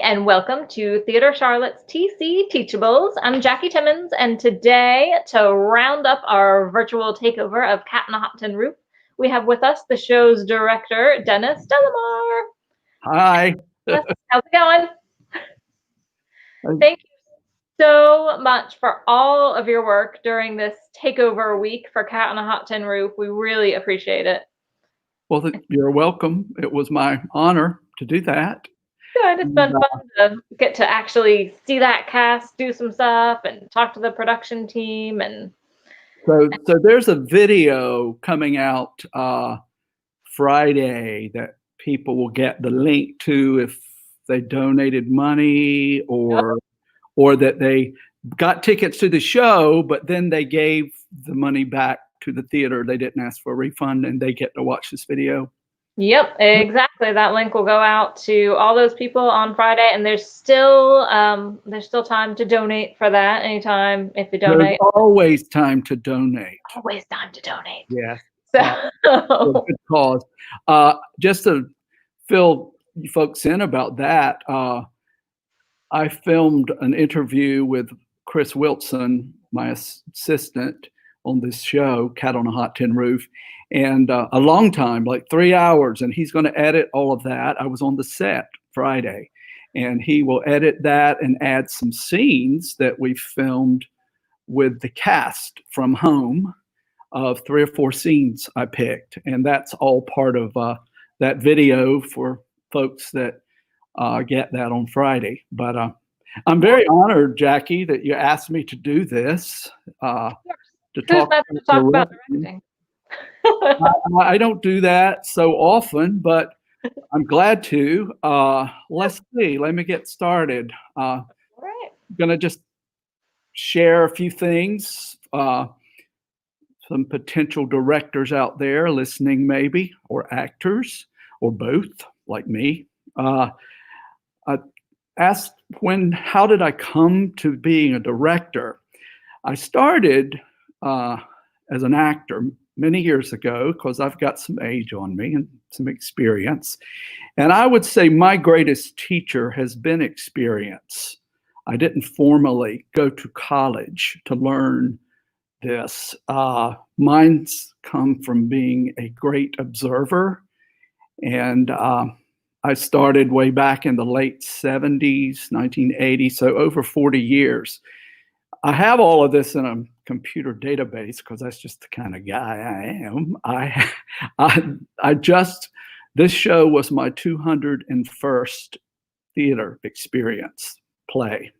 and welcome to Theater Charlotte's TC Teachables. I'm Jackie Timmons, and today, to round up our virtual takeover of Cat in a Hot Tin Roof, we have with us the show's director, Dennis Delamar. Hi. How's it going? Thank you so much for all of your work during this takeover week for Cat on a Hot Tin Roof. We really appreciate it. Well, you're welcome. It was my honor to do that. Good. It's been fun to get to actually see that cast do some stuff and talk to the production team. And so there's a video coming out Friday that people will get the link to if they donated money or that they got tickets to the show, but then they gave the money back to the theater. They didn't ask for a refund, and they get to watch this video. Yep, exactly. That link will go out to all those people on Friday, and there's still time to donate for that. Anytime if you donate, there's always time to donate. Always time to donate. Yeah. So good cause. Just to fill you folks in about that, I filmed an interview with Chris Wilson, my assistant on this show, Cat on a Hot Tin Roof, and a long time, like 3 hours, and he's going to edit all of that. I was on the set Friday, and he will edit that and add some scenes that we filmed with the cast from home of 3 or 4 scenes I picked, and that's all part of that video for folks that get that on Friday. But I'm very honored, Jackie, that you asked me to do this. To talk about directing. I don't do that so often, but I'm glad to. Let's see. Let me get started. All right. I'm going to just share a few things. Some potential directors out there listening, maybe, or actors, or both, like me. I asked how did I come to being a director? I started as an actor many years ago because I've got some age on me and some experience. And I would say my greatest teacher has been experience. I didn't formally go to college to learn this. Mine's come from being a great observer. And I started way back in the late 70s, 1980, so over 40 years. I have all of this in a computer database because that's just the kind of guy I am. This show was my 201st theater experience play.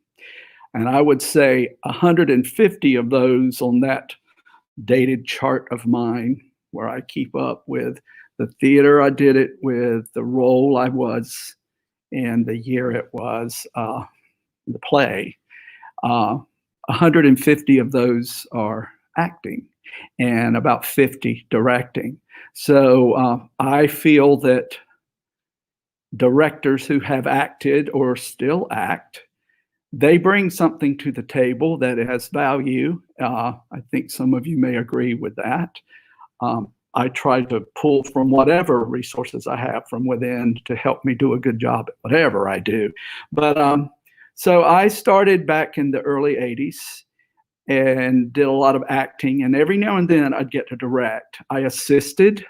And I would say 150 of those on that dated chart of mine where I keep up with the theater I did it with, the role I was, and the year it was, the play. 150 of those are acting and about 50 directing. So I feel that directors who have acted or still act, they bring something to the table that has value. I think some of you may agree with that. I try to pull from whatever resources I have from within to help me do a good job at whatever I do. But so I started back in the early 80s and did a lot of acting. And every now and then I'd get to direct. I assisted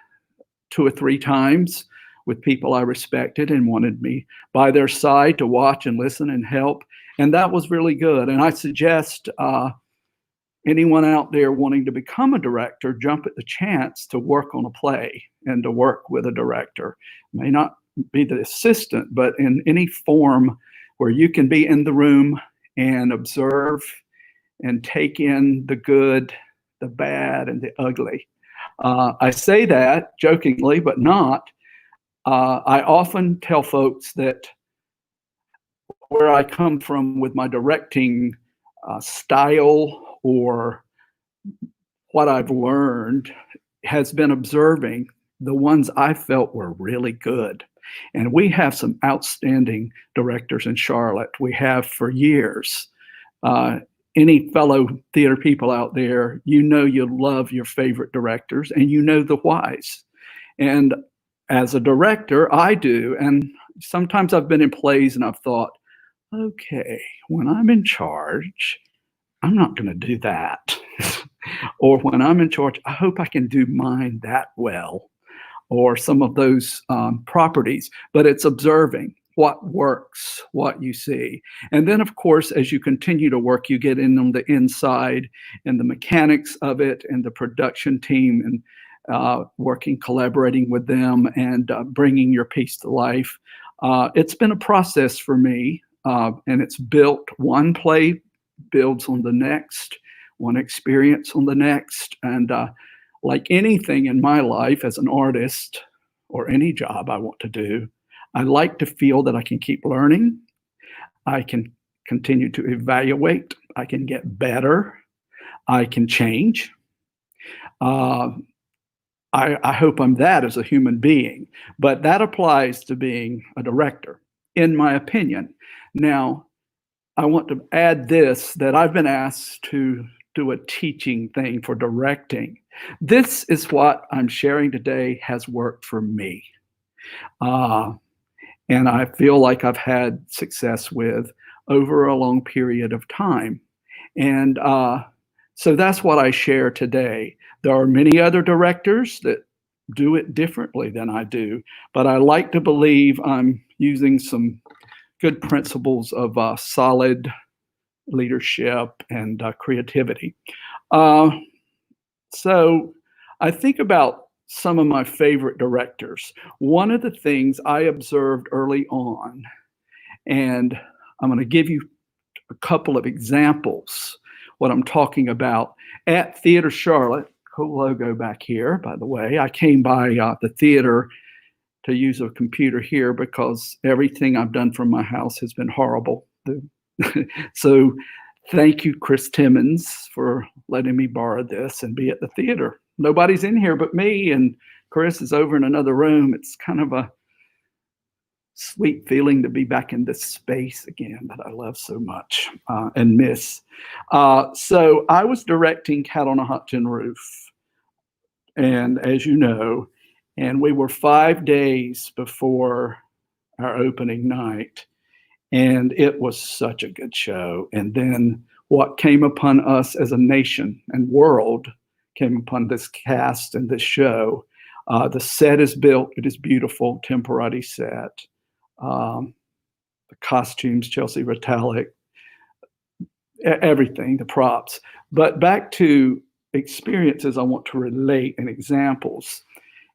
2 or 3 times with people I respected and wanted me by their side to watch and listen and help. And that was really good. And I suggest anyone out there wanting to become a director, jump at the chance to work on a play and to work with a director. It may not be the assistant, but in any form where you can be in the room and observe and take in the good, the bad, and the ugly. I say that jokingly, but not. I often tell folks that where I come from with my directing style or what I've learned has been observing the ones I felt were really good. And we have some outstanding directors in Charlotte. We have for years. Any fellow theater people out there, you love your favorite directors and you know the whys. And as a director, I do. And sometimes I've been in plays and I've thought, okay, when I'm in charge, I'm not going to do that. Or when I'm in charge, I hope I can do mine that well, or some of those properties. But it's observing what works, what you see. And then, of course, as you continue to work, you get in on the inside and the mechanics of it and the production team and working, collaborating with them and bringing your piece to life. It's been a process for me, and it's built one play builds on the next, one experience on the next. And like anything in my life as an artist or any job I want to do, I like to feel that I can keep learning. I can continue to evaluate. I can get better. I can change. I hope I'm that as a human being, but that applies to being a director, in my opinion. Now, I want to add this, that I've been asked to do a teaching thing for directing. This is what I'm sharing today has worked for me. And I feel like I've had success with over a long period of time. And so that's what I share today. There are many other directors that do it differently than I do, but I like to believe I'm using some good principles of solid leadership and creativity. So I think about some of my favorite directors. One of the things I observed early on, and I'm going to give you a couple of examples, what I'm talking about. At Theater Charlotte, cool logo back here, by the way. I came by the theater to use a computer here because everything I've done from my house has been horrible. So thank you, Chris Timmons, for letting me borrow this and be at the theater. Nobody's in here but me, and Chris is over in another room. It's kind of a sweet feeling to be back in this space again that I love so much and miss. So I was directing Cat on a Hot Tin Roof, and as you know, and we were 5 days before our opening night, and it was such a good show. And then what came upon us as a nation and world came upon this cast and this show. The set is built. It is beautiful, temporary set. The costumes, Chelsea Ritalik, everything, the props. But back to experiences I want to relate and examples.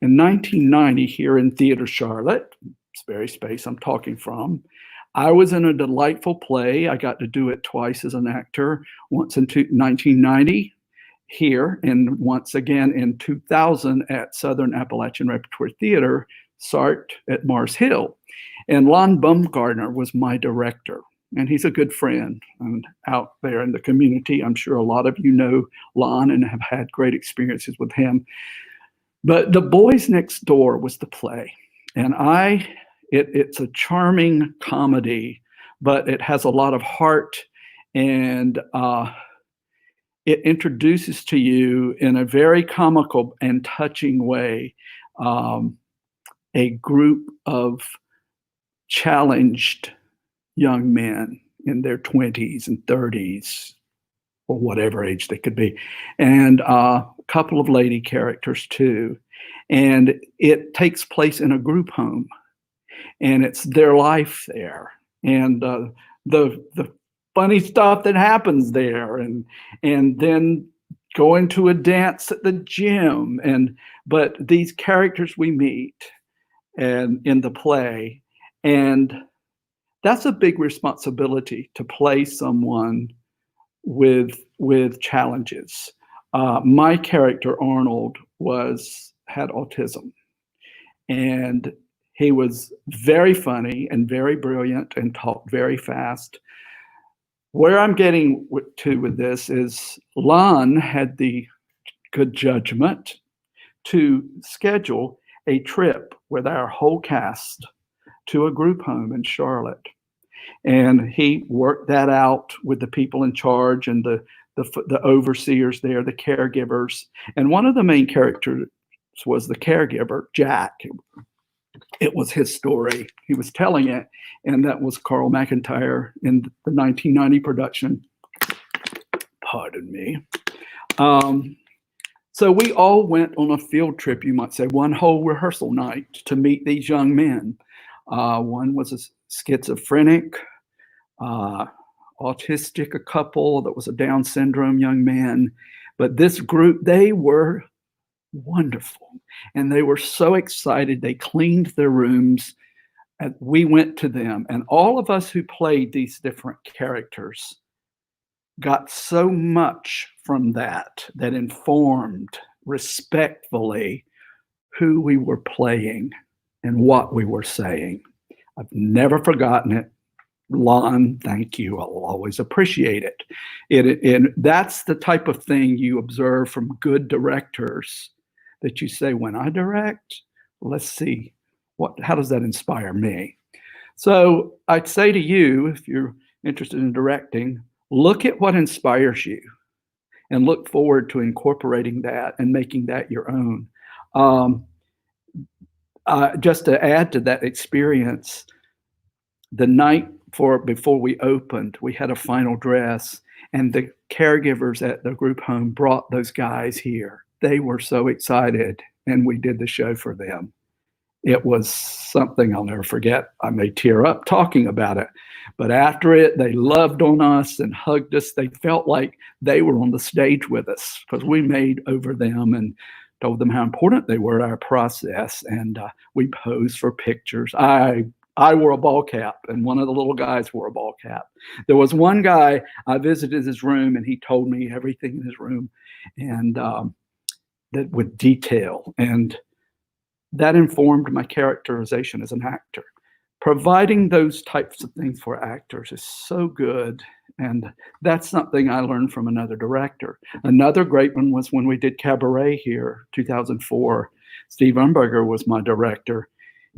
In 1990, here in Theater Charlotte, it's the very space I'm talking from, I was in a delightful play. I got to do it twice as an actor, once in 1990 here, and once again in 2000 at Southern Appalachian Repertory Theater, Sartre at Mars Hill. And Lon Baumgartner was my director, and he's a good friend and out there in the community. I'm sure a lot of you know Lon and have had great experiences with him. But The Boys Next Door was the play, and it's a charming comedy, but it has a lot of heart, and it introduces to you in a very comical and touching way a group of challenged young men in their 20s and 30s, or whatever age they could be, and a couple of lady characters too. And it takes place in a group home, and it's their life there, and the funny stuff that happens there, and then going to a dance at the gym, but these characters we meet and in the play, and that's a big responsibility to play someone with challenges. My character Arnold had autism, and he was very funny and very brilliant and talked very fast. Where I'm getting to with this is Lon had the good judgment to schedule a trip with our whole cast to a group home in Charlotte. And he worked that out with the people in charge and the overseers there, the caregivers. And one of the main characters was the caregiver, Jack. it was his story. He was telling it, and that was Carl McIntyre in the 1990 production. Pardon me. So we all went on a field trip, you might say, one whole rehearsal night to meet these young men. One was a schizophrenic, autistic, a couple that was a Down syndrome young man. But this group, they were wonderful. And they were so excited. They cleaned their rooms. And we went to them. And all of us who played these different characters got so much from that informed respectfully who we were playing and what we were saying. I've never forgotten it. Lon, thank you. I'll always appreciate it. And that's the type of thing you observe from good directors that you say, when I direct, let's see, how does that inspire me? So I'd say to you, if you're interested in directing, look at what inspires you and look forward to incorporating that and making that your own. Just to add to that experience, the night before we opened, we had a final dress, and the caregivers at the group home brought those guys here. They were so excited, and we did the show for them. It was something I'll never forget. I may tear up talking about it, but after it, they loved on us and hugged us. They felt like they were on the stage with us because we made over them and told them how important they were to our process. And we posed for pictures. I wore a ball cap, and one of the little guys wore a ball cap. There was one guy, I visited his room, and he told me everything in his room, and that with detail. And that informed my characterization as an actor. Providing those types of things for actors is so good. And that's something I learned from another director. Another great one was when we did Cabaret here, 2004. Steve Umberger was my director.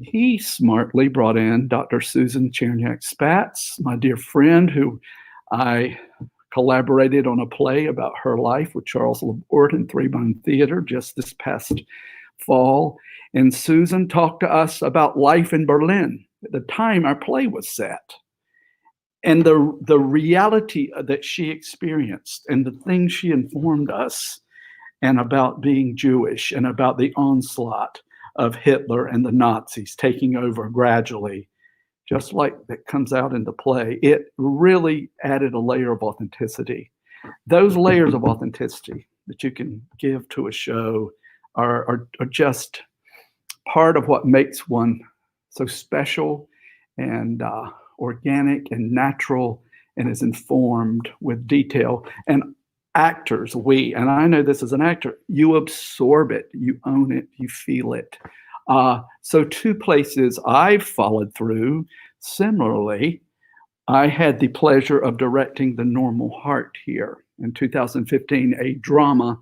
He smartly brought in Dr. Susan Cherniak-Spatz, my dear friend, who I collaborated on a play about her life with Charles Laborde in Three Bone Theater just this past fall. And Susan talked to us about life in Berlin at the time our play was set. And the reality that she experienced and the things she informed us, and about being Jewish and about the onslaught of Hitler and the Nazis taking over gradually, just like that comes out in the play, it really added a layer of authenticity. Those layers of authenticity that you can give to a show are just part of what makes one so special and organic and natural and is informed with detail. And actors, and I know this as an actor, you absorb it, you own it, you feel it. So two places I've followed through. Similarly, I had the pleasure of directing The Normal Heart here in 2015, a drama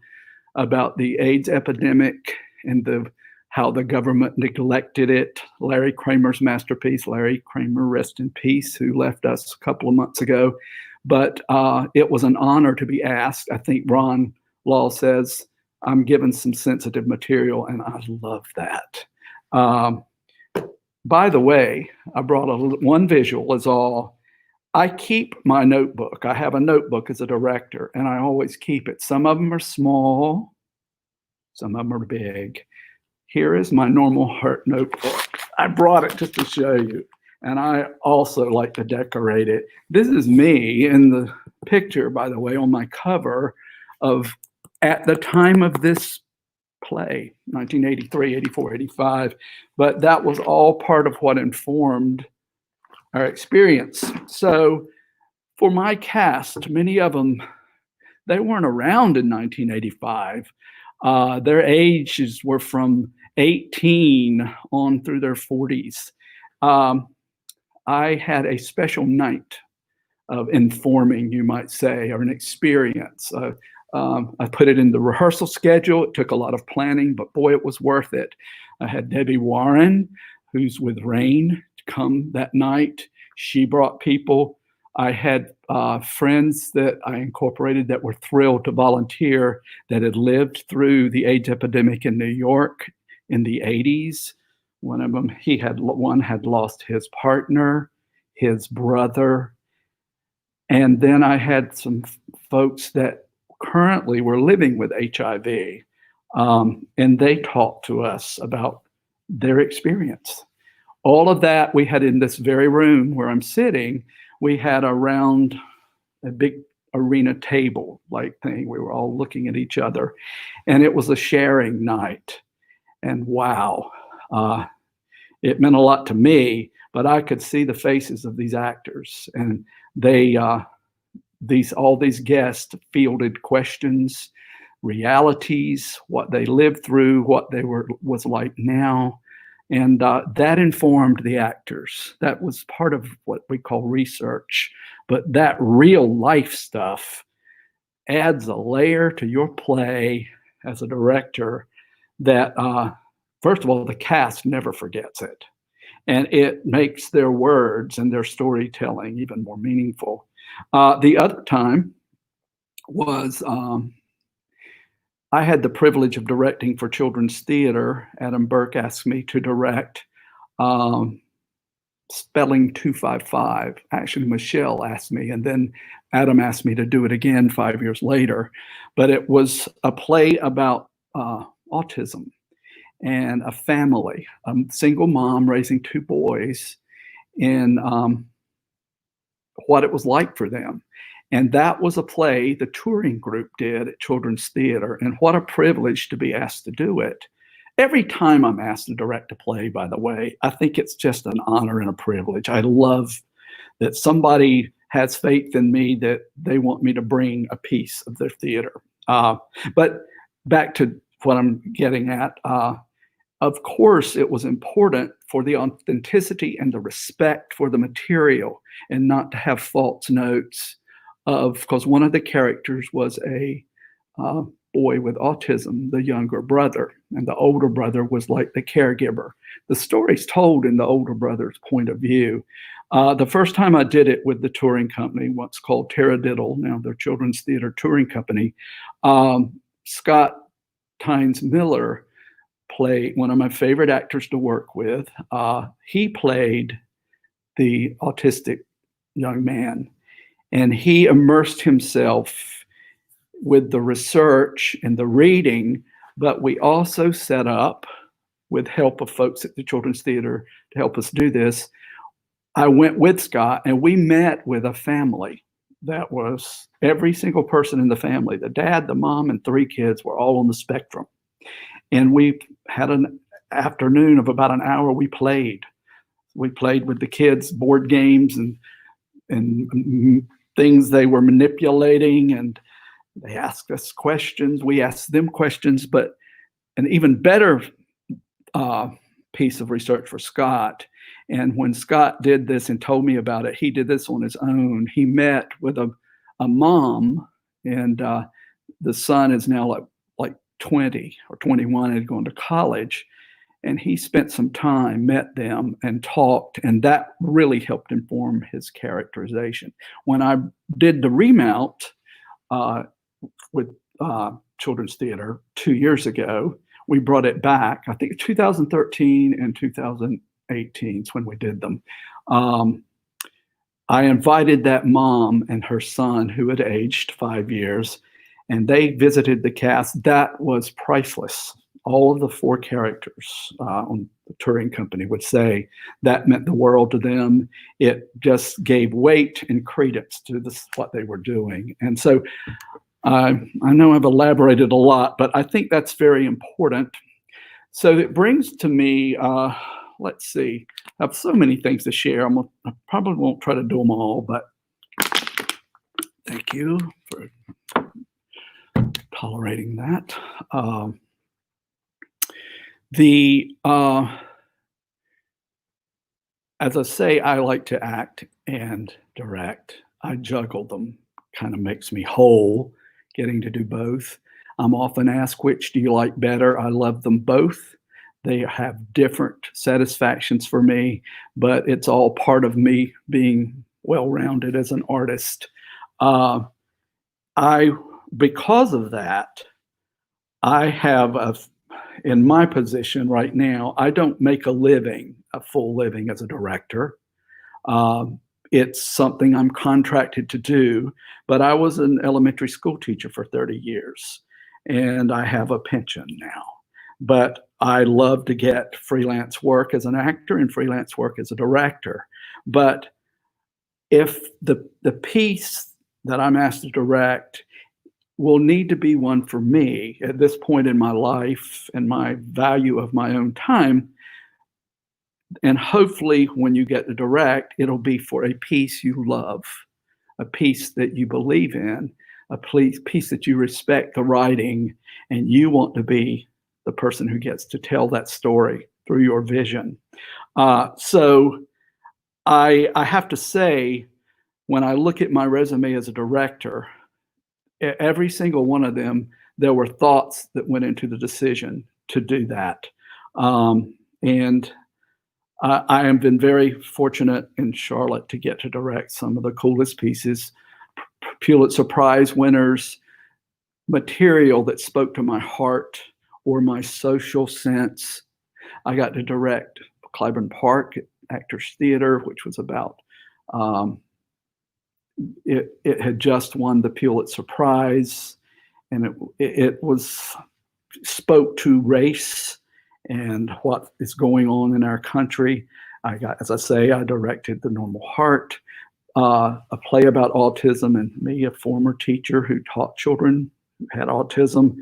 about the AIDS epidemic and how the government neglected it. Larry Kramer's masterpiece. Larry Kramer, rest in peace, who left us a couple of months ago. But it was an honor to be asked. I think Ron Law says, I'm given some sensitive material, and I love that. By the way, I brought one visual is all. I keep my notebook. I have a notebook as a director, and I always keep it. Some of them are small, some of them are big. Here is my Normal Heart notebook. I brought it just to show you. And I also like to decorate it. This is me in the picture, by the way, on my cover of at the time of this play, 1983, 84, 85. But that was all part of what informed our experience. So for my cast, many of them, they weren't around in 1985. Their ages were from 18 on through their 40s. I had a special night of informing, you might say, or an experience. I put it in the rehearsal schedule. It took a lot of planning, but boy, it was worth it. I had Debbie Warren, who's with Rain, come that night. She brought people. I had friends that I incorporated that were thrilled to volunteer that had lived through the AIDS epidemic in New York in the 80s. One of them, one had lost his partner, his brother, and then I had some folks that currently were living with HIV, and they talked to us about their experience. All of that we had in this very room where I'm sitting. We had around a big arena table like thing. We were all looking at each other, and it was a sharing night. And wow, it meant a lot to me, but I could see the faces of these actors, and they, all these guests fielded questions, realities, what they lived through, what they was like now. And that informed the actors. That was part of what we call research. But that real life stuff adds a layer to your play as a director that, first of all, the cast never forgets it. And it makes their words and their storytelling even more meaningful. The other time was I had the privilege of directing for children's theater. Adam Burke asked me to direct Spelling 255. Actually, Michelle asked me, and then Adam asked me to do it again 5 years later. But it was a play about autism and a family, a single mom raising two boys, and what it was like for them. And that was a play the touring group did at Children's Theater. And what a privilege to be asked to do it. Every time I'm asked to direct a play, by the way, I think it's just an honor and a privilege. I love that somebody has faith in me that they want me to bring a piece of their theater. But back to what I'm getting at, of course, it was important for the authenticity and the respect for the material and not to have false notes because one of the characters was a boy with autism, the younger brother, and the older brother was like the caregiver. The story's told in the older brother's point of view. The first time I did it with the touring company, what's called Taradiddle, now they're Children's Theater Touring Company, Scott Tynes Miller played one of my favorite actors to work with. He played the autistic young man, and he immersed himself with the research and the reading, but we also set up, with help of folks at the Children's Theater to help us do this, I went with Scott and we met with a family that was every single person in the family. The dad, the mom, and 3 kids were all on the spectrum. And we had an afternoon of about an hour. We played with the kids, board games and things they were manipulating, and they asked us questions. We asked them questions, but an even better piece of research for Scott. And when Scott did this and told me about it, he did this on his own. He met with a mom, and the son is now like 20 or 21 and going to college. And he spent some time, met them, and talked, and that really helped inform his characterization. When I did the remount with Children's Theater 2 years ago, we brought it back. I think 2013 and 2018 is when we did them. I invited that mom and her son, who had aged 5 years, and they visited the cast. That was priceless. All of the 4 characters on the touring company would say that meant the world to them. It just gave weight and credence to what they were doing. And so I know I've elaborated a lot, but I think that's very important. So it brings to me, let's see, I have so many things to share. I probably won't try to do them all, but thank you for tolerating that. As I say, I like to act and direct. I juggle them. Kind of makes me whole, getting to do both. I'm often asked, which do you like better? I love them both. They have different satisfactions for me, but it's all part of me being well-rounded as an artist. Because of that, I have in my position right now, I don't make a full living as a director. It's something I'm contracted to do, but I was an elementary school teacher for 30 years, and I have a pension now. But I love to get freelance work as an actor and freelance work as a director. But if the piece that I'm asked to direct will need to be one for me at this point in my life and my value of my own time, and hopefully when you get to direct, it'll be for a piece you love, a piece that you believe in, a piece that you respect the writing, and you want to be the person who gets to tell that story through your vision. So I have to say, when I look at my resume as a director, every single one of them, there were thoughts that went into the decision to do that. And I have been very fortunate in Charlotte to get to direct some of the coolest pieces, Pulitzer Prize winners, material that spoke to my heart or my social sense. I got to direct Clyburn Park Actors Theater, which was about, it had just won the Pulitzer Prize, and it spoke to race and what is going on in our country. As I say, I directed The Normal Heart, a play about autism, and me, a former teacher who taught children who had autism.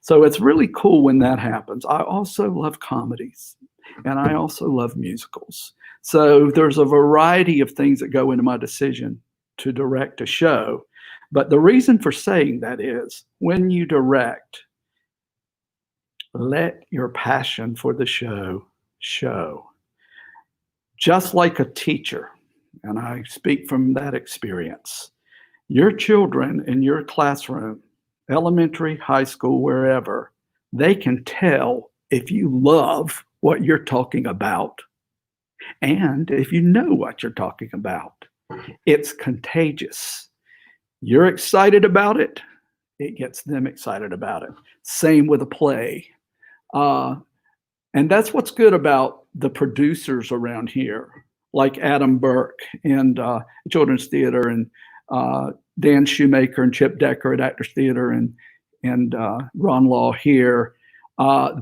So it's really cool when that happens. I also love comedies, and I also love musicals. So there's a variety of things that go into my decision to direct a show. But the reason for saying that is, when you direct, let your passion for the show show. Just like a teacher, and I speak from that experience, your children in your classroom, elementary, high school, wherever, they can tell if you love what you're talking about and if you know what you're talking about. It's contagious. You're excited about it, it gets them excited about it. Same with a play. And that's what's good about the producers around here, like Adam Burke and Children's Theater, and Dan Shoemaker and Chip Decker at Actors Theater, and Ron Law here.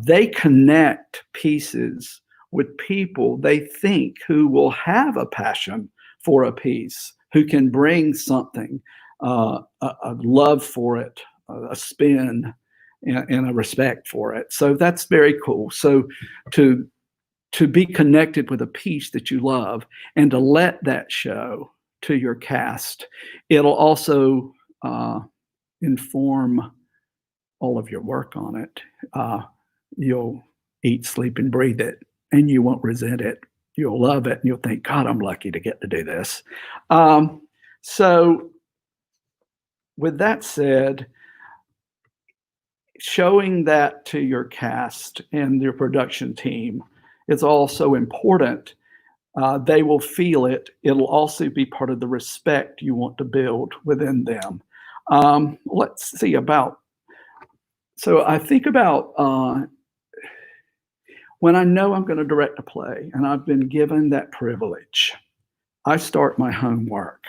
They connect pieces with people they think who will have a passion for a piece, who can bring something, a love for it, a spin, and a respect for it. So that's very cool. So to be connected with a piece that you love and to let that show to your cast, it'll also inform all of your work on it. You'll eat, sleep, and breathe it, and you won't resent it. You'll love it, and you'll think, God, I'm lucky to get to do this. So with that said, showing that to your cast and your production team is also important. They will feel it. It'll also be part of the respect you want to build within them. Let's see about, so I think about when I know I'm going to direct a play and I've been given that privilege, I start my homework.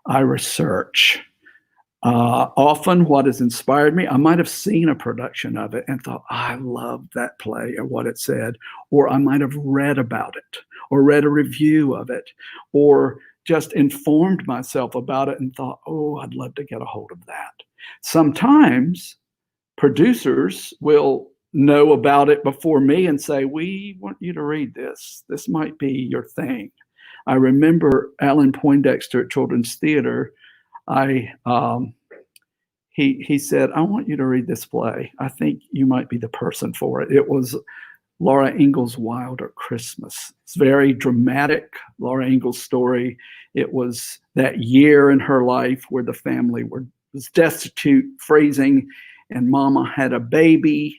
I research. Often what has inspired me, I might have seen a production of it and thought, I love that play or what it said, or I might have read about it or read a review of it, or just informed myself about it and thought, oh, I'd love to get a hold of that. Sometimes producers will know about it before me and say, we want you to read this. This might be your thing. I remember Alan Poindexter at Children's Theater. He said, I want you to read this play. I think you might be the person for it. It was Laura Ingalls' Wilder Christmas. It's very dramatic, Laura Ingalls' story. It was that year in her life where the family was destitute, freezing, and Mama had a baby.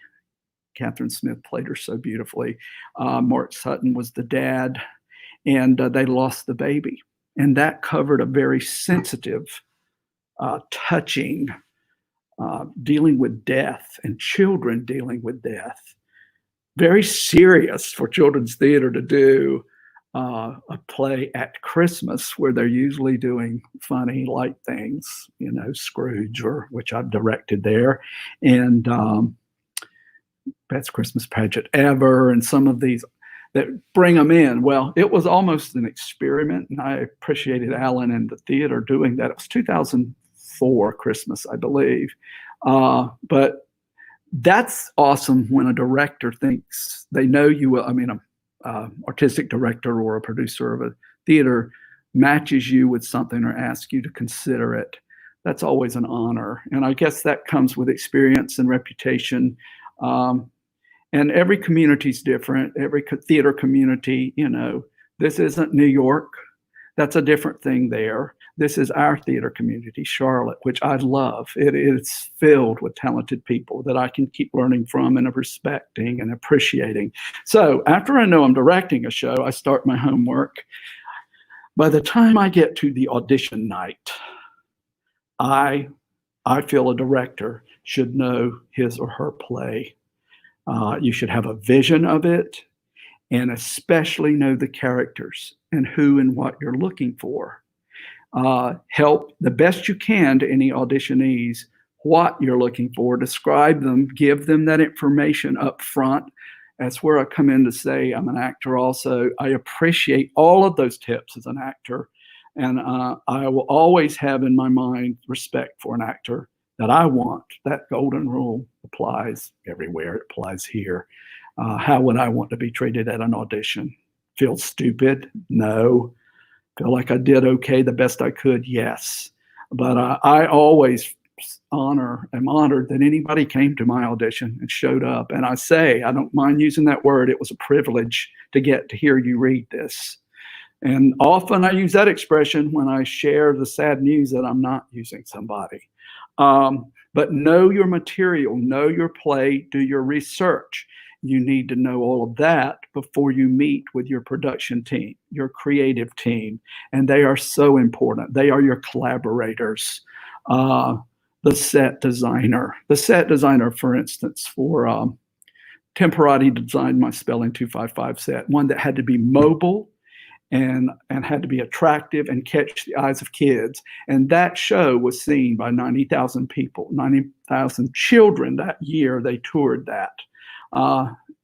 Catherine Smith played her so beautifully. Mark Sutton was the dad, and they lost the baby. And that covered a very sensitive, touching, dealing with death and children dealing with death. very serious for children's theater to do a play at Christmas where they're usually doing funny, light things, Scrooge, or which I've directed there, and Best Christmas Pageant Ever, and some of these that bring them in. Well, it was almost an experiment, and I appreciated Alan and the theater doing that. It was 2004 Christmas, I believe, but that's awesome when a director thinks they know you will. I mean, artistic director or a producer of a theater matches you with something or asks you to consider it. That's always an honor. And I guess that comes with experience and reputation. And every community is different. Every theater community, this isn't New York. That's a different thing there. This is our theater community, Charlotte, which I love. It is filled with talented people that I can keep learning from and respecting and appreciating. So after I know I'm directing a show, I start my homework. By the time I get to the audition night, I feel a director should know his or her play. You should have a vision of it, and especially know the characters and who and what you're looking for. Help the best you can to any auditionees what you're looking for, describe them, give them that information up front. That's where I come in to say I'm an actor also. I appreciate all of those tips as an actor, and I will always have in my mind respect for an actor that I want. That golden rule applies everywhere. It applies here. How would I want to be treated at an audition? Feel stupid? No. Feel like I did okay, the best I could? Yes. But I always am honored that anybody came to my audition and showed up. And I say, I don't mind using that word. It was a privilege to get to hear you read this. And often I use that expression when I share the sad news that I'm not using somebody. But know your material, know your play, do your research. You need to know all of that before you meet with your production team, your creative team, and they are so important. They are your collaborators. The set designer, for instance, for Temporati designed my Spelling 255 set, one that had to be mobile and had to be attractive and catch the eyes of kids. And that show was seen by 90,000 people, 90,000 children that year. They toured that.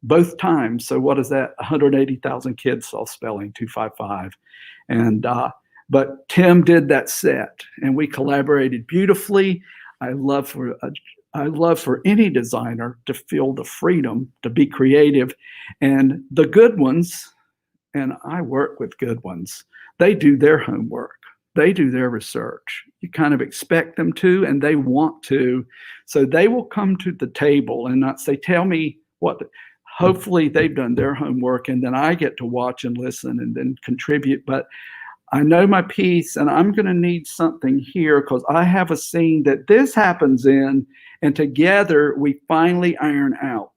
Both times. So what is that? 180,000 kids saw Spelling 255. And, but Tim did that set and we collaborated beautifully. I love for any designer to feel the freedom to be creative, and the good ones, and I work with good ones, they do their homework. They do their research. You kind of expect them to, and they want to. So they will come to the table and not say, tell me what. Hopefully they've done their homework, and then I get to watch and listen and then contribute. But I know my piece, and I'm going to need something here because I have a scene that this happens in, and together we finally iron out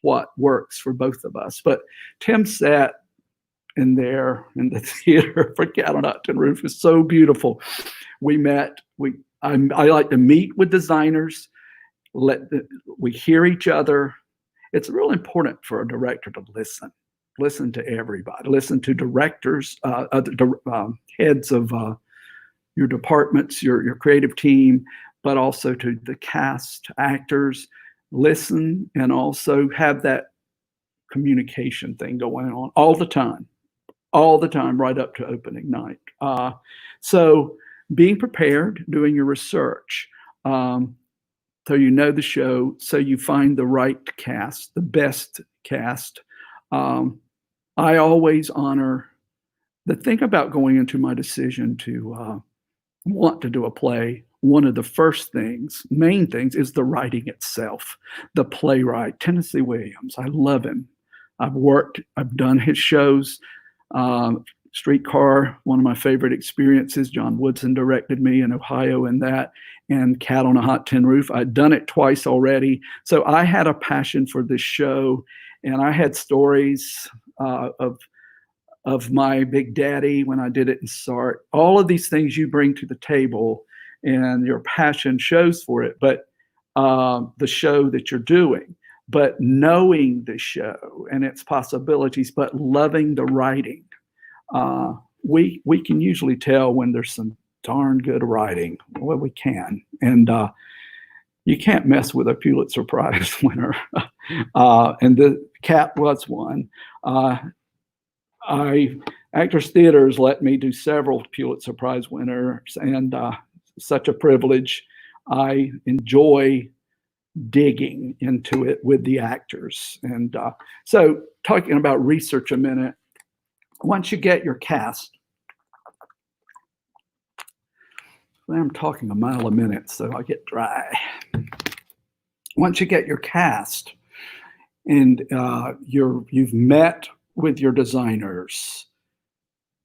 what works for both of us. But Tim sat in there in the theater for Cat on Hot Tin Roof. It was so beautiful. We met. I like to meet with designers. We hear each other. It's really important for a director to listen to everybody, listen to directors, heads of your departments, your creative team, but also to the cast, actors, listen, and also have that communication thing going on all the time, right up to opening night. So being prepared, doing your research, so you know the show, so you find the right cast, the best cast. I always honor the thing about going into my decision to want to do a play. One of the first things, main things, is the writing itself. The playwright, Tennessee Williams, I love him. I've done his shows. Streetcar, one of my favorite experiences. John Woodson directed me in Ohio in that, and Cat on a Hot Tin Roof. I'd done it twice already. So I had a passion for this show, and I had stories of my big daddy when I did it in Sark. All of these things you bring to the table, and your passion shows for it. But the show that you're doing, but knowing the show and its possibilities, but loving the writing. We can usually tell when there's some darn good writing. Well, we can. And you can't mess with a Pulitzer Prize winner. And the Cat was one. Actors Theaters let me do several Pulitzer Prize winners, and such a privilege. I enjoy digging into it with the actors. And so talking about research a minute, once you get your cast, I'm talking a mile a minute, so I get dry. Once you get your cast and you've met with your designers,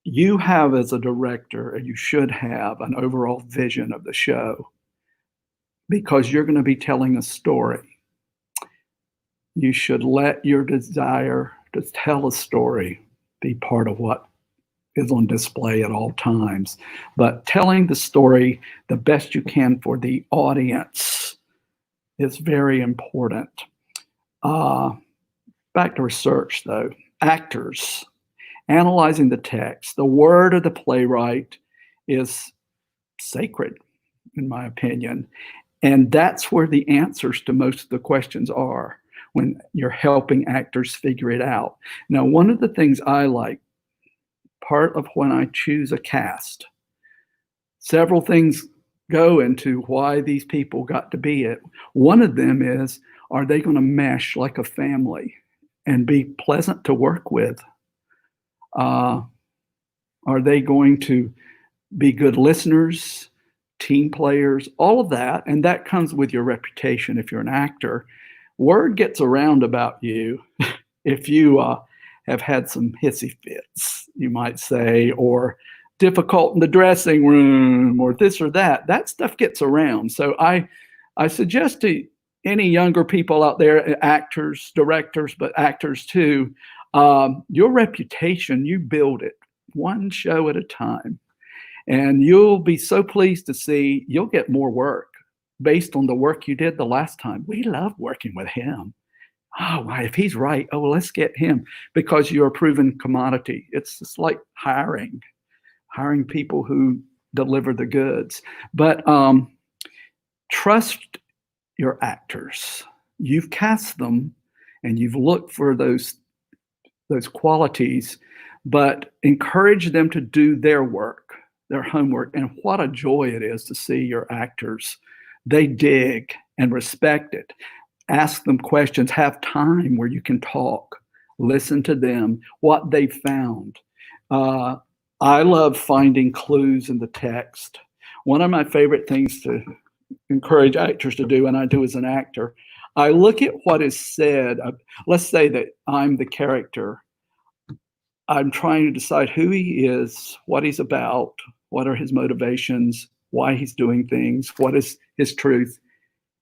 you have, as a director, and you should have, an overall vision of the show, because you're going to be telling a story. You should let your desire to tell a story be part of what is on display at all times. But telling the story the best you can for the audience is very important. Back to research, though. Actors, analyzing the text, the word of the playwright is sacred, in my opinion. And that's where the answers to most of the questions are when you're helping actors figure it out. Now, one of the things I like, part of when I choose a cast, several things go into why these people got to be it. One of them is, are they going to mesh like a family and be pleasant to work with? Are they going to be good listeners, team players, all of that? And that comes with your reputation if you're an actor. Word gets around about you if you have had some hissy fits, you might say, or difficult in the dressing room, or this or that. That stuff gets around. So I suggest to any younger people out there, actors, directors, but actors too, your reputation, you build it one show at a time. And you'll be so pleased to see you'll get more work based on the work you did the last time. We love working with him. Oh, wow, if he's right, oh, well, let's get him, because you're a proven commodity. It's just like hiring people who deliver the goods. But trust your actors. You've cast them and you've looked for those qualities, but encourage them to do their work, their homework. And what a joy it is to see your actors. They dig and respect it. Ask them questions, have time where you can talk, listen to them, what they found. I love finding clues in the text. One of my favorite things to encourage actors to do, and I do as an actor, I look at what is said. Let's say that I'm the character. I'm trying to decide who he is, what he's about, what are his motivations, why he's doing things, what is his truth.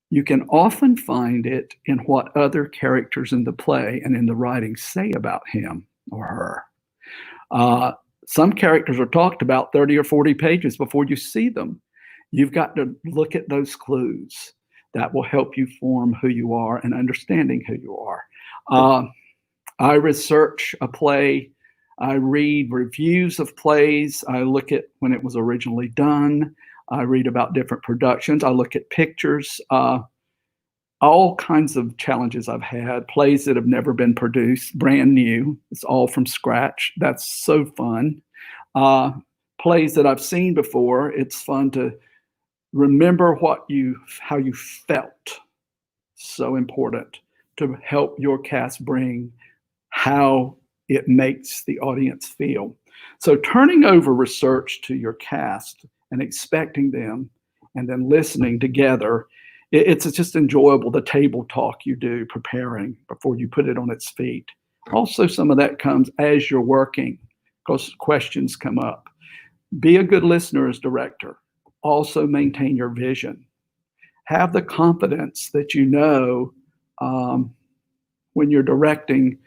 You can often find it in what other characters in the play and in the writing say about him or her. Some characters are talked about 30 or 40 pages before you see them. You've got to look at those clues. That will help you form who you are and understanding who you are. I research a play. I read reviews of plays. I look at when it was originally done. I read about different productions. I look at pictures, all kinds of challenges I've had, plays that have never been produced, brand new. It's all from scratch. That's so fun. Plays that I've seen before. It's fun to remember how you felt. So important to help your cast bring how it makes the audience feel. So turning over research to your cast and expecting them and then listening together, it's just enjoyable, the table talk you do preparing before you put it on its feet. Also, some of that comes as you're working because questions come up. Be a good listener as director. Also maintain your vision. Have the confidence that you know when you're directing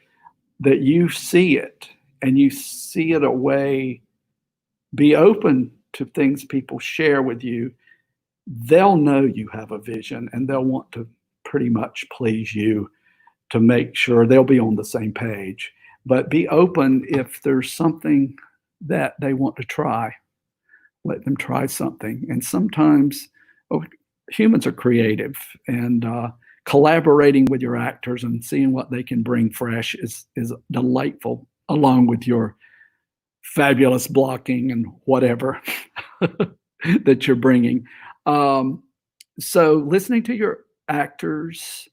that you see it and you see it a way. Be open to things people share with you. They'll know you have a vision and they'll want to pretty much please you. to make sure they'll be on the same page. But be open if there's something that they want to try. Let them try something. And sometimes humans are creative, and collaborating with your actors and seeing what they can bring fresh is delightful, along with your fabulous blocking and whatever that you're bringing. So listening to your actors,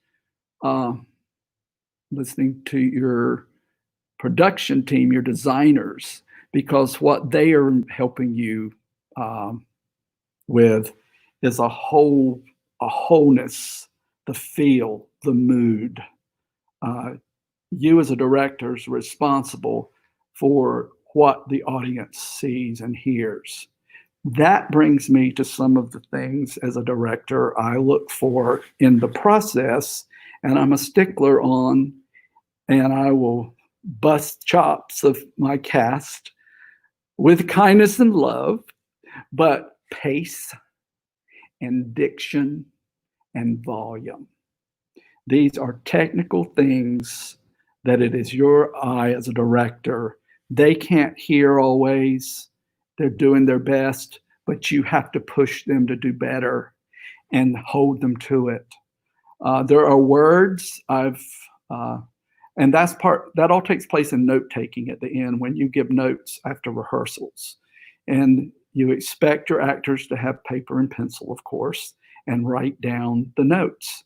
listening to your production team, your designers, because what they are helping you with is a wholeness, the feel, the mood. You as a director is responsible for what the audience sees and hears. That brings me to some of the things as a director I look for in the process, and I'm a stickler on, and I will bust chops of my cast with kindness and love, but pace and diction and volume. These are technical things that it is your eye as a director. They can't hear always. They're doing their best, but you have to push them to do better and hold them to it. There are words and that all takes place in note taking at the end when you give notes after rehearsals. And you expect your actors to have paper and pencil, of course, and write down the notes.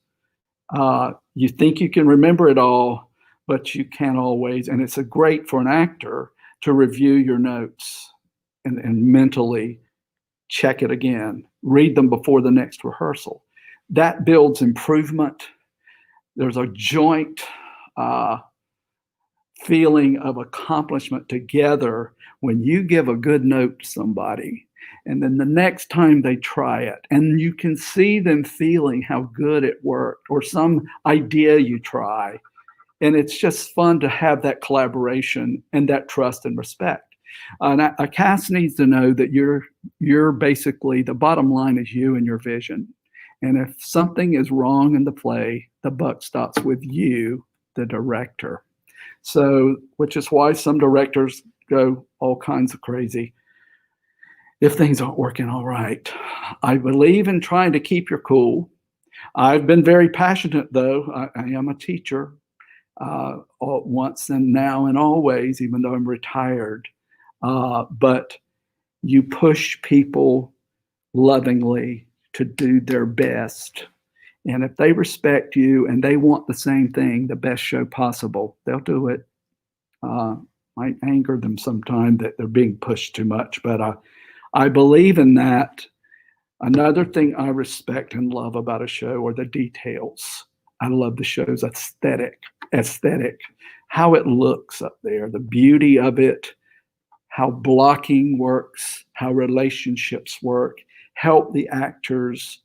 You think you can remember it all, but you can't always. And it's great for an actor to review your notes and mentally check it again, read them before the next rehearsal. That builds improvement. There's a joint feeling of accomplishment together when you give a good note to somebody, and then the next time they try it, and you can see them feeling how good it worked, or some idea you try. And it's just fun to have that collaboration and that trust and respect. And a cast needs to know that you're basically, the bottom line is you and your vision. And if something is wrong in the play, the buck stops with you, the director. So, which is why some directors go all kinds of crazy if things aren't working all right. I believe in trying to keep your cool. I've been very passionate, though. I am a teacher once and now and always, even though I'm retired. But you push people lovingly to do their best. And if they respect you and they want the same thing, the best show possible, they'll do it. Might anger them sometimes that they're being pushed too much, but I believe in that. Another thing I respect and love about a show are the details. I love the show's aesthetic, how it looks up there, the beauty of it, how blocking works, how relationships work, help the actors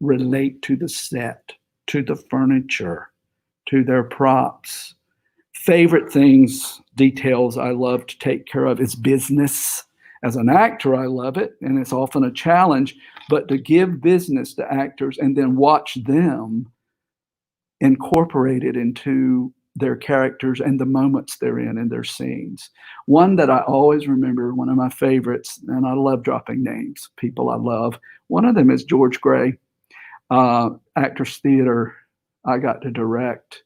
relate to the set, to the furniture, to their props. Favorite things, details I love to take care of is business. As an actor, I love it, and it's often a challenge, but to give business to actors and then watch them incorporate it into their characters and the moments they're in their scenes. One that I always remember, one of my favorites, and I love dropping names, people I love. One of them is George Gray, Actors Theater. I got to direct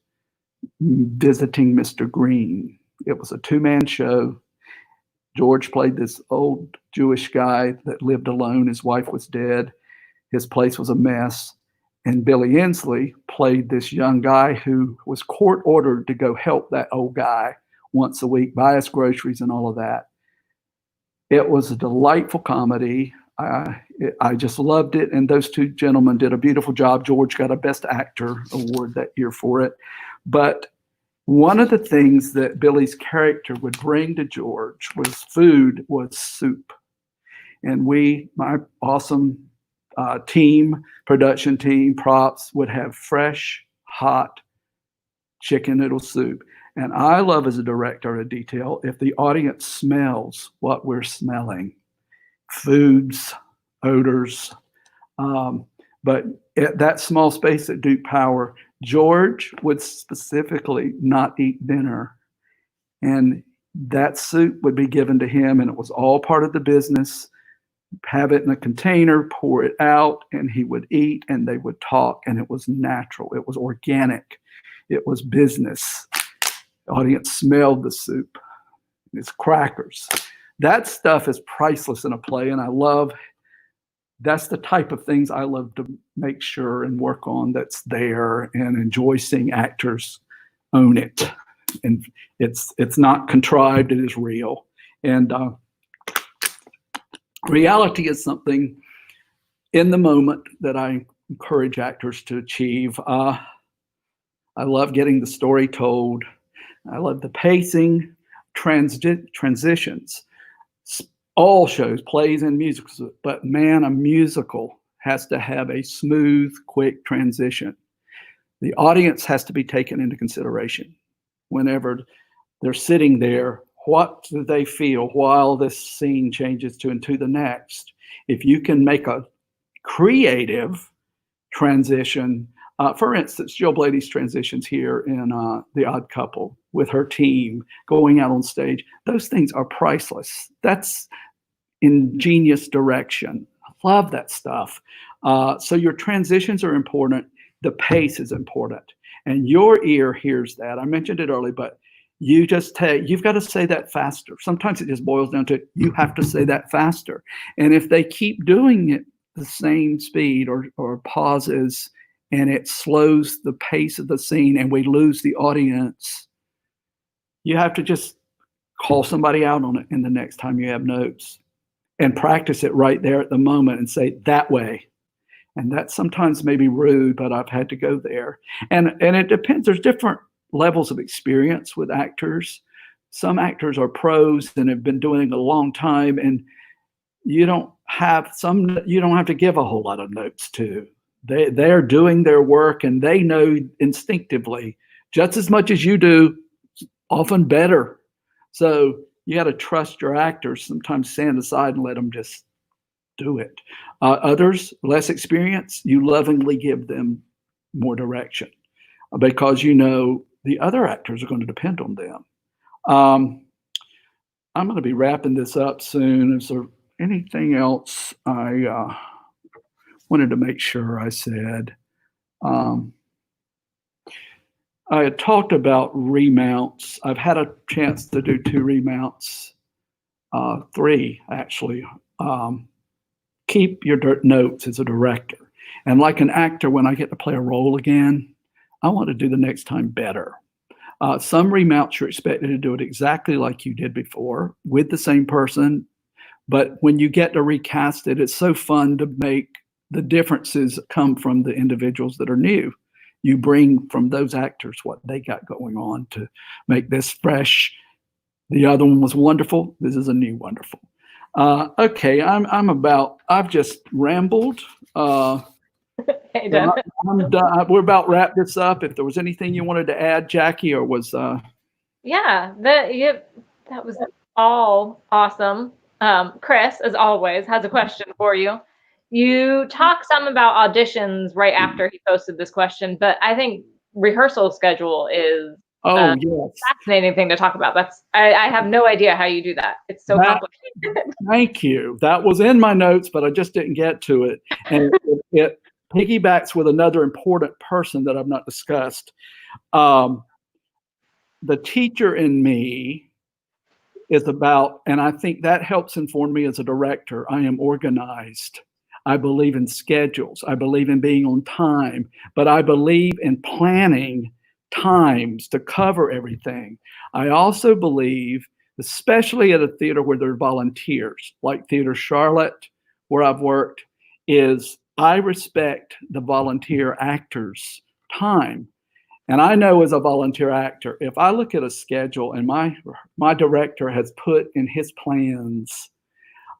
Visiting Mr. Green. It was a two-man show. George played this old Jewish guy that lived alone. His wife was dead. His place was a mess. And Billy Inslee played this young guy who was court ordered to go help that old guy once a week, buy us groceries and all of that. It was a delightful comedy. I just loved it. And those two gentlemen did a beautiful job. George got a Best Actor award that year for it. But one of the things that Billy's character would bring to George was food, was soup. And my awesome production team, props, would have fresh, hot chicken noodle soup. And I love, as a director, a detail, if the audience smells what we're smelling, foods, odors. But at that small space at Duke Power, George would specifically not eat dinner, and that soup would be given to him, and it was all part of the business. Have it in a container, pour it out, and he would eat, and they would talk, and it was natural. It was organic. It was business. The audience smelled the soup. It's crackers. That stuff is priceless in a play, and that's the type of things I love to make sure and work on that's there, and enjoy seeing actors own it. And it's not contrived, it is real. And reality is something in the moment that I encourage actors to achieve. I love getting the story told. I love the pacing, transitions. All shows, plays and musicals, but man, a musical has to have a smooth, quick transition. The audience has to be taken into consideration whenever they're sitting there. What do they feel while this scene changes into the next? If you can make a creative transition, for instance, Jill Blady's transitions here in The Odd Couple with her team going out on stage, those things are priceless. That's ingenious direction. I love that stuff. So your transitions are important. The pace is important. And your ear hears that. I mentioned it earlier, but you've got to say that faster. Sometimes it just boils down to you have to say that faster. And if they keep doing it the same speed or pauses, and it slows the pace of the scene and we lose the audience, you have to just call somebody out on it in the next time you have notes and practice it right there at the moment and say that way. And that sometimes may be rude, but I've had to go there. And it depends. There's different levels of experience with actors. Some actors are pros and have been doing it a long time, and you don't have to give a whole lot of notes to. They're doing their work, and they know instinctively just as much as you do, often better. So you got to trust your actors. Sometimes stand aside and let them just do it. Others, less experienced, you lovingly give them more direction because you know the other actors are going to depend on them. I'm going to be wrapping this up soon. Is there anything else I wanted to make sure I said? I had talked about remounts. I've had a chance to do 2 remounts, 3 actually. Keep your notes as a director. And like an actor, when I get to play a role again, I want to do the next time better. Some remounts you're expected to do it exactly like you did before with the same person. But when you get to recast it, it's so fun to make the differences come from the individuals that are new. You bring from those actors what they got going on to make this fresh. The other one was wonderful. This is a new wonderful. Okay, I've just rambled. Hey, Dennis. I'm done. We're about wrap this up. If there was anything you wanted to add, Jackie, or was Yeah, that was all awesome. Chris, as always, has a question for you. You talked some about auditions right after he posted this question, but I think rehearsal schedule is yes, fascinating thing to talk about. I have no idea how you do that. It's so complicated. Thank you. That was in my notes, but I just didn't get to it. And it piggybacks with another important person that I've not discussed. The teacher in me is about, and I think that helps inform me as a director. I am organized. I believe in schedules. I believe in being on time, but I believe in planning times to cover everything. I also believe, especially at a theater where there are volunteers, like Theater Charlotte, where I've worked, is I respect the volunteer actors' time. And I know as a volunteer actor, if I look at a schedule and my director has put in his plans,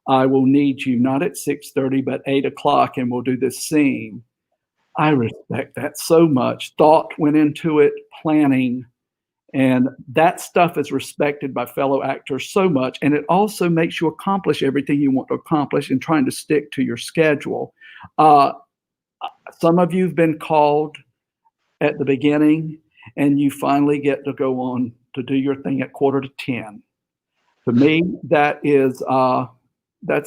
I will need you not at 6:30, but 8 o'clock, and we'll do this scene. I respect that so much. Thought went into it, planning, and that stuff is respected by fellow actors so much. And it also makes you accomplish everything you want to accomplish and trying to stick to your schedule. Some of you have been called at the beginning, and you finally get to go on to do your thing at 9:45. To me, that's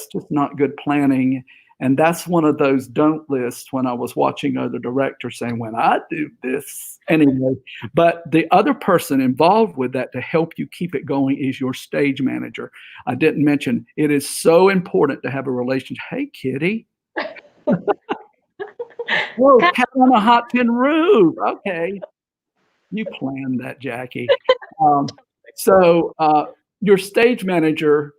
just not good planning. And that's one of those don't lists when I was watching other directors saying, when I do this anyway. But the other person involved with that to help you keep it going is your stage manager. I didn't mention it is so important to have a relationship. Hey, Kitty. Whoa, cat on a hot tin roof. Okay. You planned that, Jackie. So your stage manager,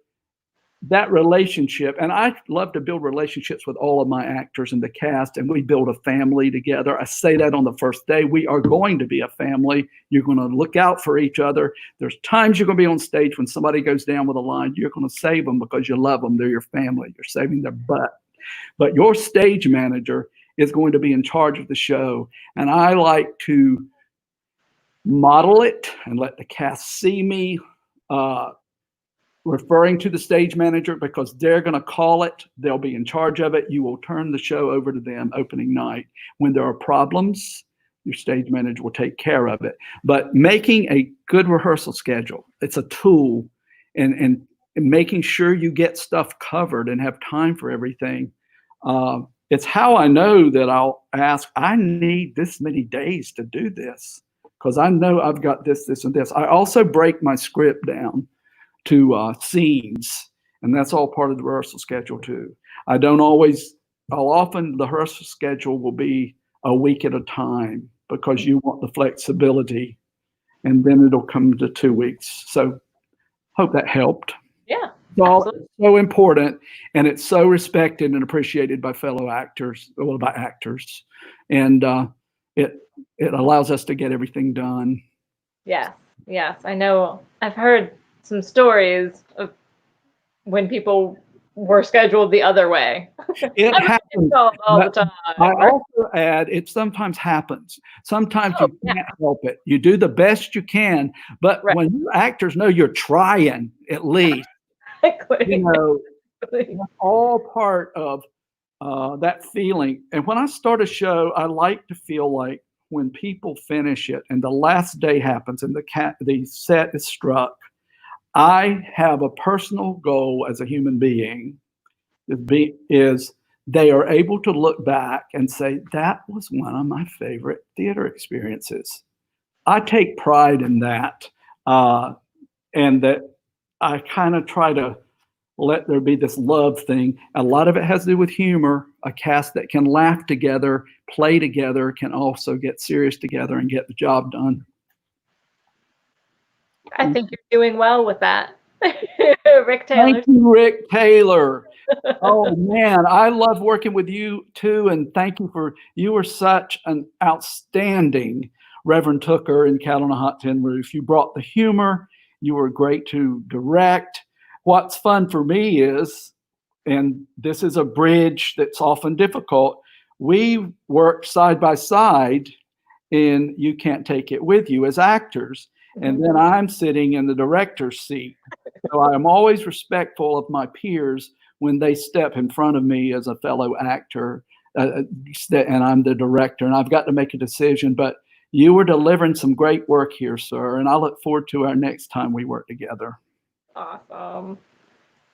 that relationship, and I love to build relationships with all of my actors in the cast, and we build a family together. I say that on the first day. We are going to be a family. You're going to look out for each other. There's times you're going to be on stage when somebody goes down with a line. You're going to save them because you love them. They're your family. You're saving their butt. But your stage manager is going to be in charge of the show, and I like to model it and let the cast see me referring to the stage manager, because they're going to call it. They'll be in charge of it. You will turn the show over to them opening night. When there are problems, your stage manager will take care of it. But making a good rehearsal schedule, it's a tool, and making sure you get stuff covered and have time for everything. It's how I know that I'll ask, I need this many days to do this, because I know I've got this, this, and this. I also break my script down to scenes, and that's all part of the rehearsal schedule too. Often the rehearsal schedule will be a week at a time, because you want the flexibility, and then it'll come to 2 weeks. So hope that helped. Yeah. It's so important, and it's so respected and appreciated by fellow actors, by actors, and it allows us to get everything done. Yes, I know. I've heard some stories of when people were scheduled the other way. It happens all the time. I also add, it sometimes happens. Sometimes you can't help it. You do the best you can, but when your actors know you're trying, at least, exactly. It's all part of that feeling. And when I start a show, I like to feel like when people finish it and the last day happens and the set is struck, I have a personal goal as a human being, is they are able to look back and say, that was one of my favorite theater experiences. I take pride in that, and that I kind of try to let there be this love thing. A lot of it has to do with humor. A cast that can laugh together, play together, can also get serious together and get the job done. I think you're doing well with that. Rick Taylor. Thank you, Rick Taylor. Oh man, I love working with you too, and thank you you were such an outstanding Reverend Tooker in Cat on a Hot Tin Roof. You brought the humor. You were great to direct. What's fun for me is, and this is a bridge that's often difficult, we work side by side in You Can't Take It With You as actors. And then I'm sitting in the director's seat. So I'm always respectful of my peers when they step in front of me as a fellow actor, and I'm the director, and I've got to make a decision. But you were delivering some great work here, sir, and I look forward to our next time we work together. Awesome.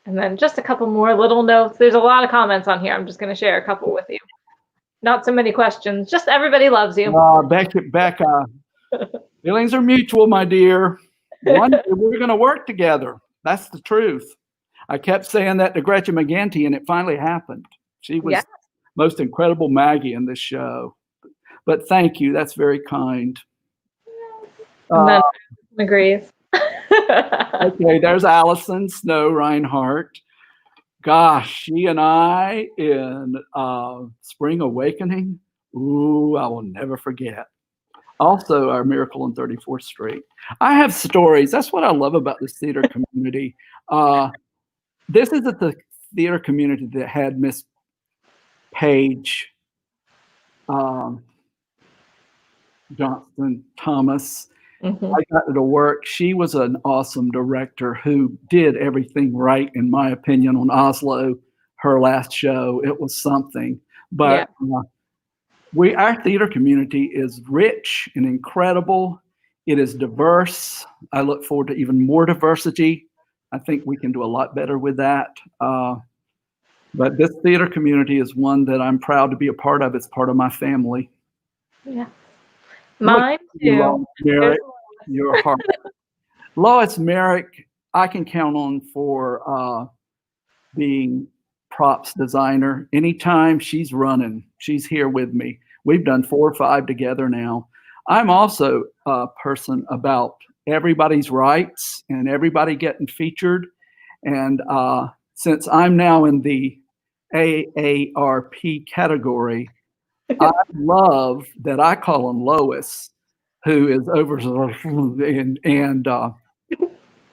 And then just a couple more little notes. There's a lot of comments on here. I'm just going to share a couple with you. Not so many questions. Just everybody loves you. Becca, feelings are mutual, my dear. One day we're going to work together. That's the truth. I kept saying that to Gretchen McGinty, and it finally happened. She was most incredible Maggie in this show. But thank you. That's very kind. And then agrees. Okay, there's Allison Snow Reinhardt. Gosh, she and I in Spring Awakening. Ooh, I will never forget. Also, our Miracle on 34th Street. I have stories. That's what I love about this theater community. This is the theater community that had Miss Paige Johnston Thomas. I got her to work. She was an awesome director who did everything right, in my opinion, on Oslo, her last show. It was something. But Our theater community is rich and incredible. It is diverse. I look forward to even more diversity. I think we can do a lot better with that. But this theater community is one that I'm proud to be a part of. It's part of my family. Yeah. Look, Mine too. Merrick, your heart. Lois Merrick, I can count on for being props designer. Anytime she's running, she's here with me. We've done 4 or 5 together now. I'm also a person about everybody's rights and everybody getting featured. And since I'm now in the AARP category, I love that I call him Lois, who is over and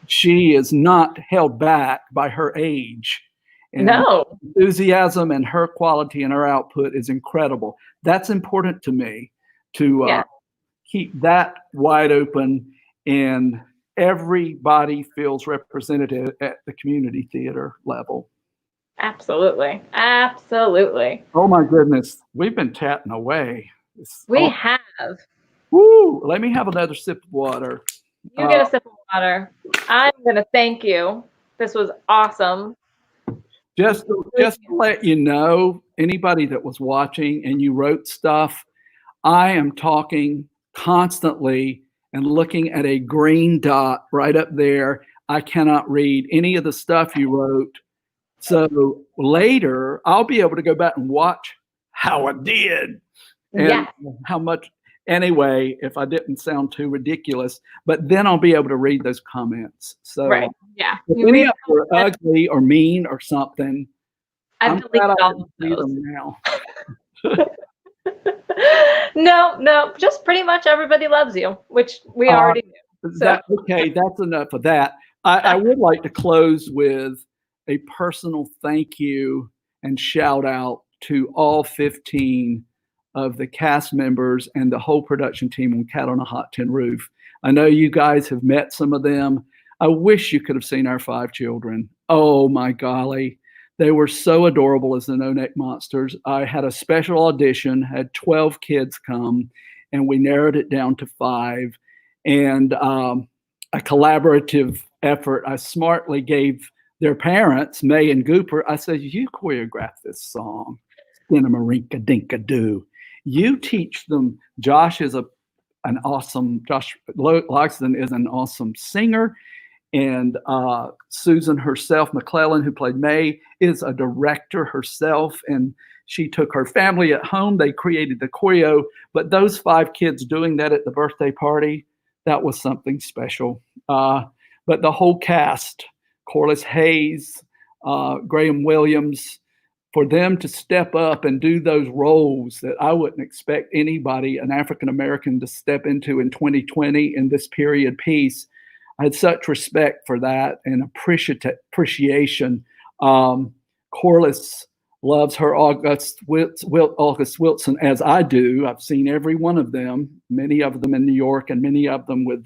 she is not held back by her age. And No. enthusiasm and her quality and her output is incredible. That's important to me to keep that wide open and everybody feels represented at the community theater level. Absolutely. Absolutely. Oh my goodness, we've been chatting away. We have. Woo! Let me have another sip of water. You get a sip of water. I'm going to thank you. This was awesome. Just to let you know, anybody that was watching and you wrote stuff, I am talking constantly and looking at a green dot right up there. I cannot read any of the stuff you wrote. So later, I'll be able to go back and watch how I did and how much. Anyway, if I didn't sound too ridiculous, but then I'll be able to read those comments. So right. Yeah. if any of them are ugly or mean or something, I'm glad I didn't see them now. No, just pretty much everybody loves you, which we already knew. So. Okay, that's enough of that. I would like to close with a personal thank you and shout out to all 15 of the cast members and the whole production team on Cat on a Hot Tin Roof. I know you guys have met some of them. I wish you could have seen our 5 children. Oh my golly. They were so adorable as the No Neck Monsters. I had a special audition, had 12 kids come, and we narrowed it down to 5. And a collaborative effort. I smartly gave their parents, May and Gooper, I said, you choreograph this song. Dinka dinka doo. You teach them. Josh Loxton is an awesome singer. And Susan herself, McClellan, who played May, is a director herself. And she took her family at home. They created the choreo. But those 5 kids doing that at the birthday party, that was something special. But the whole cast, Corliss Hayes, Graham Williams, for them to step up and do those roles that I wouldn't expect anybody, an African-American, to step into in 2020 in this period piece. I had such respect for that and appreciation. Corliss loves her August Wilson as I do. I've seen every one of them, many of them in New York and many of them with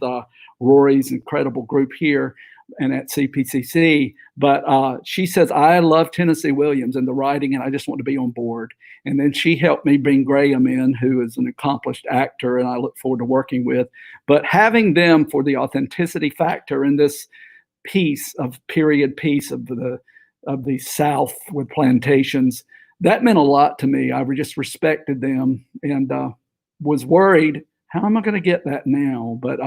Rory's incredible group here and at CPCC. But she says, I love Tennessee Williams and the writing, and I just want to be on board. And then she helped me bring Graham in, who is an accomplished actor, and I look forward to working with. But having them for the authenticity factor in this period piece of the South with plantations, that meant a lot to me. I just respected them and was worried, how am I going to get that now? But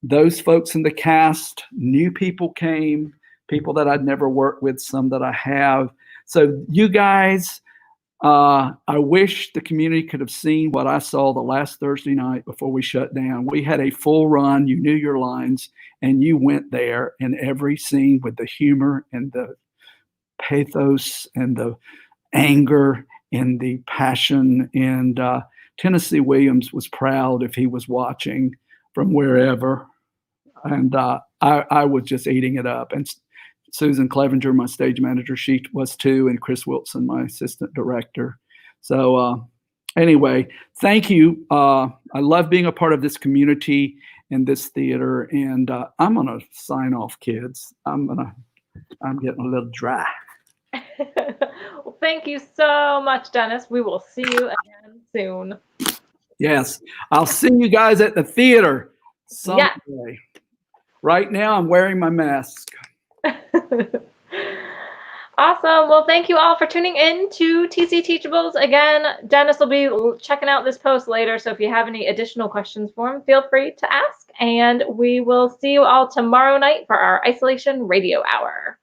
those folks in the cast, new people came, people that I'd never worked with, some that I have. So you guys, I wish the community could have seen what I saw the last Thursday night before we shut down. We had a full run. You knew your lines, and you went there in every scene with the humor and the pathos and the anger and the passion. And Tennessee Williams was proud if he was watching from wherever. And I was just eating it up. And Susan Clevenger, my stage manager, she was too, and Chris Wilson, my assistant director. So anyway, thank you. I love being a part of this community and this theater. And I'm going to sign off, kids. I'm getting a little dry. Well, thank you so much, Dennis. We will see you again soon. Yes. I'll see you guys at the theater someday. Yeah. Right now, I'm wearing my mask. Awesome. Well, thank you all for tuning in to TC Teachables. Again, Dennis will be checking out this post later, so if you have any additional questions for him, feel free to ask. And we will see you all tomorrow night for our Isolation Radio Hour.